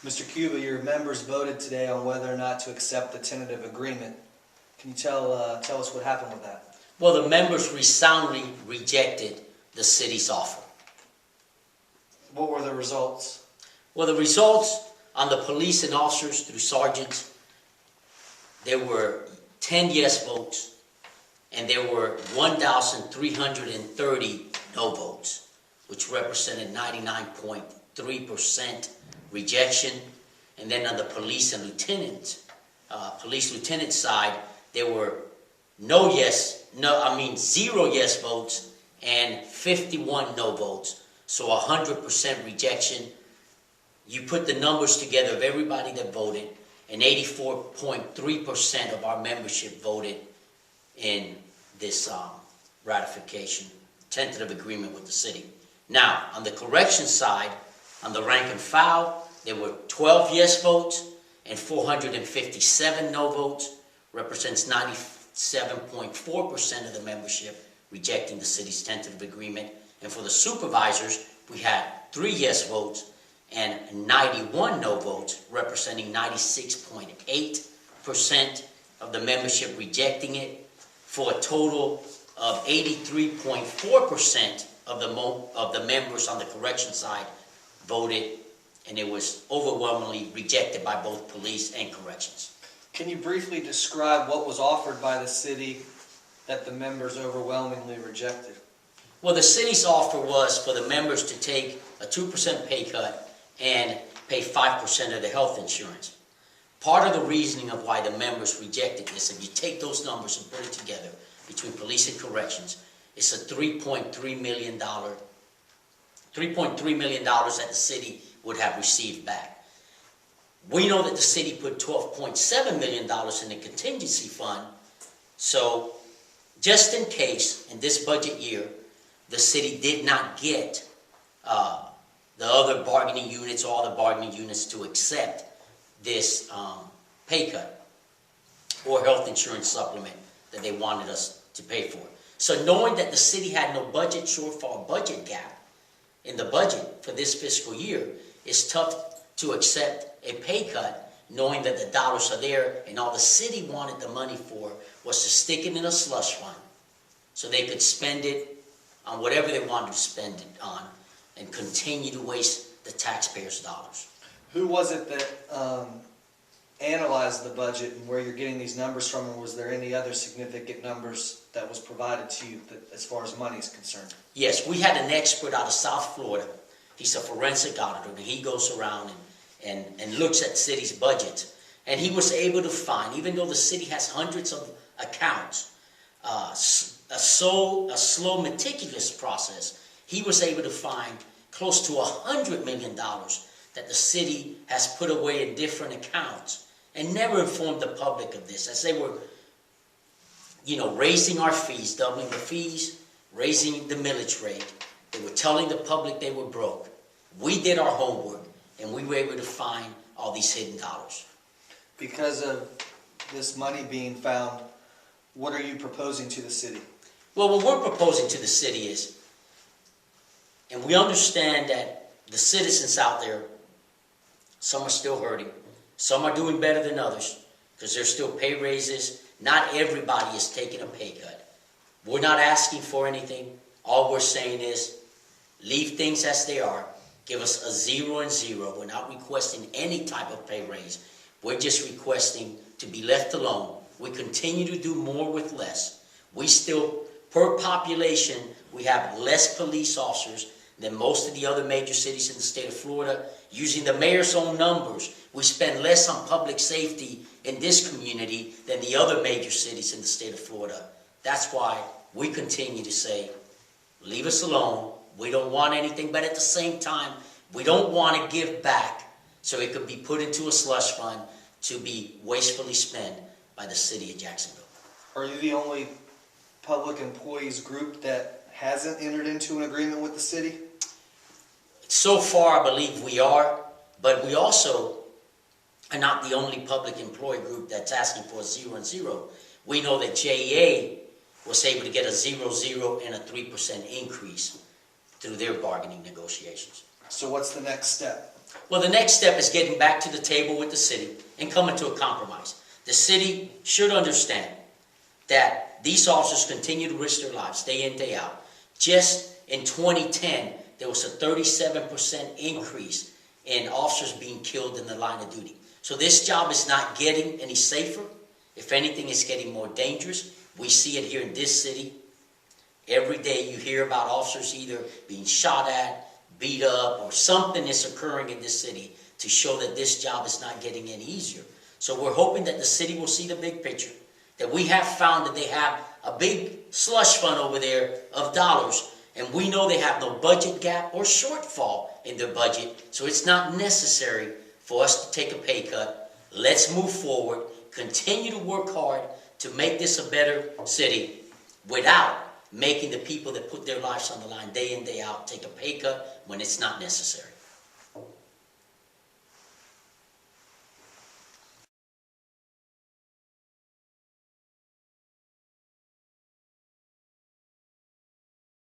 Mr. Cuba, your members voted today on whether or not to accept the tentative agreement. Can you tell us what happened with that? Well, the members resoundingly rejected the city's offer. What were the results? Well, the results on the police and officers through sergeants, there were 10 yes votes, and there were 1,330 no votes, which represented 99.3% rejection. And then on the police lieutenant side, there were zero yes votes and 51 no votes. So 100% rejection. You put the numbers together of everybody that voted, and 84.3% of our membership voted in this ratification, tentative agreement with the city. Now, on the correction side, on the rank and file, there were 12 yes votes and 457 no votes, represents 97.4% of the membership rejecting the city's tentative agreement. And for the supervisors, we had 3 yes votes and 91 no votes, representing 96.8% of the membership rejecting it, for a total of 83.4% of the members on the correction side voted, and it was overwhelmingly rejected by both police and corrections. Can you briefly describe what was offered by the city that the members overwhelmingly rejected? Well, the city's offer was for the members to take a 2% pay cut and pay 5% of the health insurance. Part of the reasoning of why the members rejected this, if you take those numbers and put it together between police and corrections, it's a $3.3 million that the city would have received back. We know that the city put $12.7 million in the contingency fund, so just in case in this budget year the city did not get the other bargaining units, all the bargaining units to accept this pay cut or health insurance supplement that they wanted us to pay for. So knowing that the city had no budget shortfall, budget gap in the budget for this fiscal year, it's tough to accept a pay cut knowing that the dollars are there, and all the city wanted the money for was to stick it in a slush fund so they could spend it on whatever they wanted to spend it on and continue to waste the taxpayers' dollars. Who was it that analyzed the budget and where you're getting these numbers from, or was there any other significant numbers that was provided to you as far as money is concerned? Yes, we had an expert out of South Florida. He's a forensic auditor, and he goes around and looks at cities' budgets. And he was able to find, even though the city has hundreds of accounts, a slow, meticulous process, he was able to find close to $100 million that the city has put away in different accounts and never informed the public of this, as they were, raising our fees, doubling the fees, raising the millage rate. They were telling the public they were broke. We did our homework, and we were able to find all these hidden dollars. Because of this money being found, what are you proposing to the city? Well, what we're proposing to the city is, and we understand that the citizens out there, some are still hurting, some are doing better than others, because there's still pay raises. Not everybody is taking a pay cut. We're not asking for anything. All we're saying is, leave things as they are. Give us a 0 and 0. We're not requesting any type of pay raise. We're just requesting to be left alone. We continue to do more with less. We still, per population, we have less police officers than most of the other major cities in the state of Florida. Using the mayor's own numbers, we spend less on public safety in this community than the other major cities in the state of Florida. That's why we continue to say, leave us alone. We don't want anything, but at the same time, we don't want to give back so it could be put into a slush fund to be wastefully spent by the city of Jacksonville. Are you the only public employees group that hasn't entered into an agreement with the city? So far, I believe we are, but we also are not the only public employee group that's asking for a 0 and 0. We know that JEA was able to get a 0, 0, and a 3% increase through their bargaining negotiations. So what's the next step? Well, the next step is getting back to the table with the city and coming to a compromise. The city should understand that these officers continue to risk their lives day in, day out. Just in 2010, there was a 37% increase in officers being killed in the line of duty. So this job is not getting any safer. If anything, it's getting more dangerous. We see it here in this city. Every day you hear about officers either being shot at, beat up, or something is occurring in this city to show that this job is not getting any easier. So we're hoping that the city will see the big picture, that we have found that they have a big slush fund over there of dollars, and we know they have no budget gap or shortfall in their budget, so it's not necessary for us to take a pay cut. Let's move forward, continue to work hard to make this a better city without making the people that put their lives on the line day in, day out take a pay cut when it's not necessary.